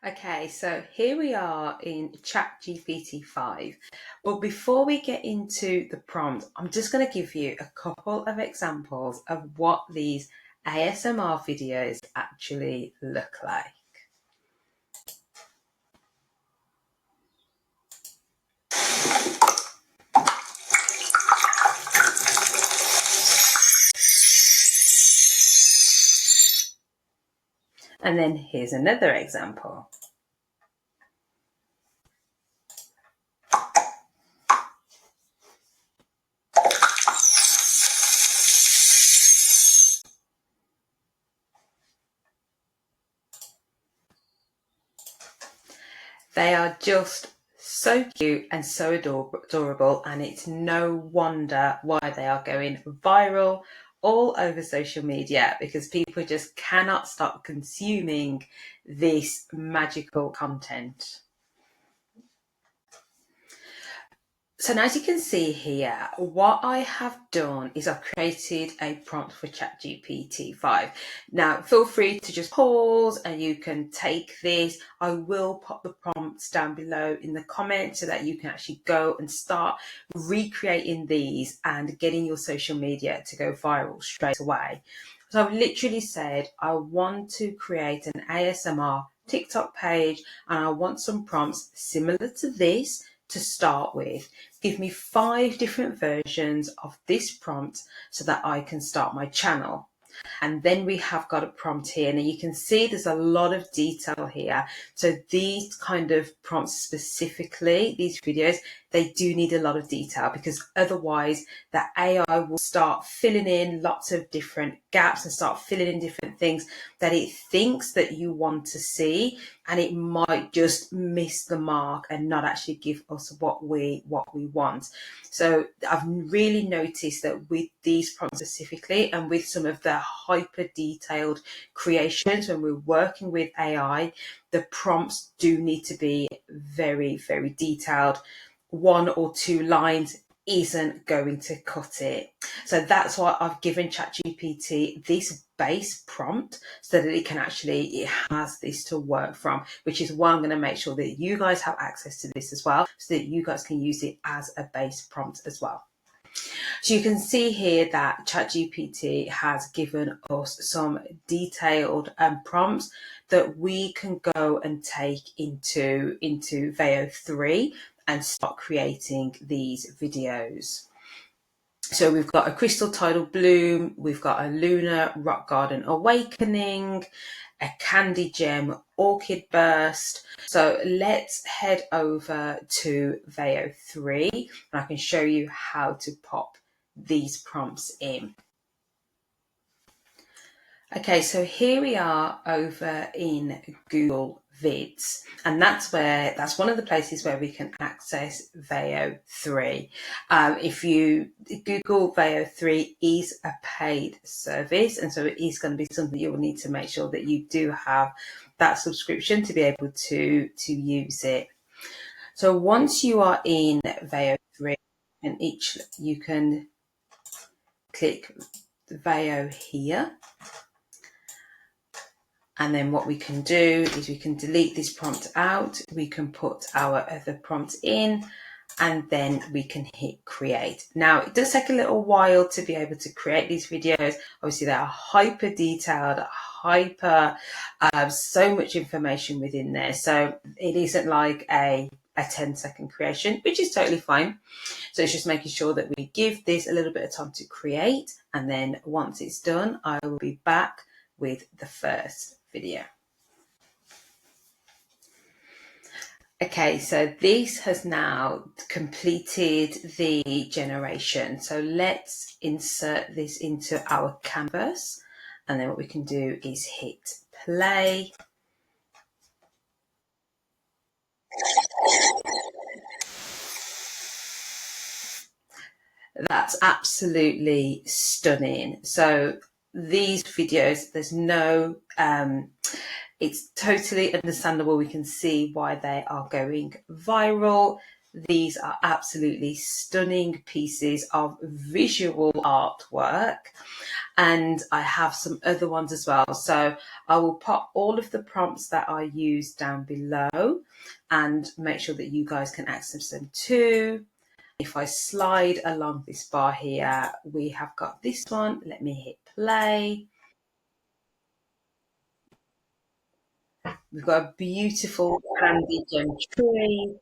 Okay, so here we are in ChatGPT 5. But before we get into the prompt, I'm just going to give you a couple of examples of what these ASMR videos actually look like. And then here's another example. They are just so cute and so adorable, and it's no wonder why they are going viral all over social media, because people just cannot stop consuming this magical content. So now, as you can see here, what I have done is I've created a prompt for ChatGPT 5. Now, feel free to just pause and you can take this. I will pop the prompts down below in the comments so that you can actually go and start recreating these and getting your social media to go viral straight away. So I've literally said, I want to create an ASMR TikTok page and I want some prompts similar to this to start with. Give me 5 different versions of this prompt so that I can start my channel. And then we have got a prompt here, and you can see there's a lot of detail here. So these kind of prompts specifically, these videos, they do need a lot of detail, because otherwise the AI will start filling in lots of different gaps and start filling in different things that it thinks that you want to see, and it might just miss the mark and not actually give us what we want. So I've really noticed that with these prompts specifically, and with some of the hyper detailed creations when we're working with AI, the prompts do need to be very, very detailed. 1 or 2 lines isn't going to cut it. So that's why I've given ChatGPT this base prompt so that it has this to work from, which is why I'm going to make sure that you guys have access to this as well, so that you guys can use it as a base prompt as well. So you can see here that ChatGPT has given us some detailed prompts that we can go and take into Veo 3 and start creating these videos. So we've got a crystal tidal bloom, we've got a lunar rock garden awakening, a candy gem orchid burst. So let's head over to Veo 3 and I can show you how to pop these prompts in. Okay, so here we are over in Google Vids, and that's one of the places where we can access Veo 3. If you Google Veo 3 is a paid service, and so it is going to be something you will need to make sure that you do have that subscription to be able to use it. So once you are in Veo 3, and you can click Veo here. And then what we can do is we can delete this prompt out, we can put our other prompt in, and then we can hit create. Now, it does take a little while to be able to create these videos. Obviously, they are hyper detailed, so much information within there. So it isn't like a 10-second creation, which is totally fine. So it's just making sure that we give this a little bit of time to create. And then once it's done, I will be back with the first video. Okay, so this has now completed the generation. So let's insert this into our canvas. And then what we can do is hit play. That's absolutely stunning. So these videos, there's no, it's totally understandable. We can see why they are going viral. These are absolutely stunning pieces of visual artwork. And I have some other ones as well. So I will pop all of the prompts that I use down below and make sure that you guys can access them too. If I slide along this bar here, we have got this one. Let me hit play. We've got a beautiful candy gem tree.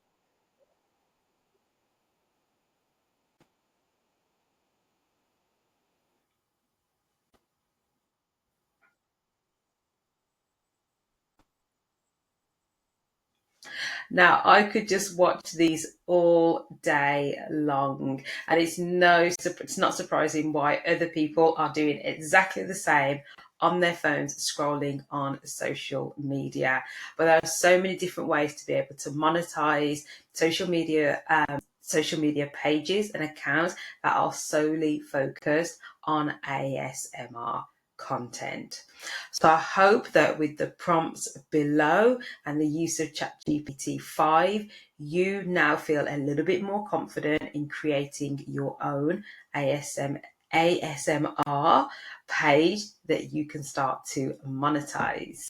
Now, I could just watch these all day long, and it's not surprising why other people are doing exactly the same on their phones, scrolling on social media. But there are so many different ways to be able to monetize social media pages and accounts that are solely focused on ASMR content. So I hope that with the prompts below and the use of ChatGPT 5, you now feel a little bit more confident in creating your own ASMR page that you can start to monetize.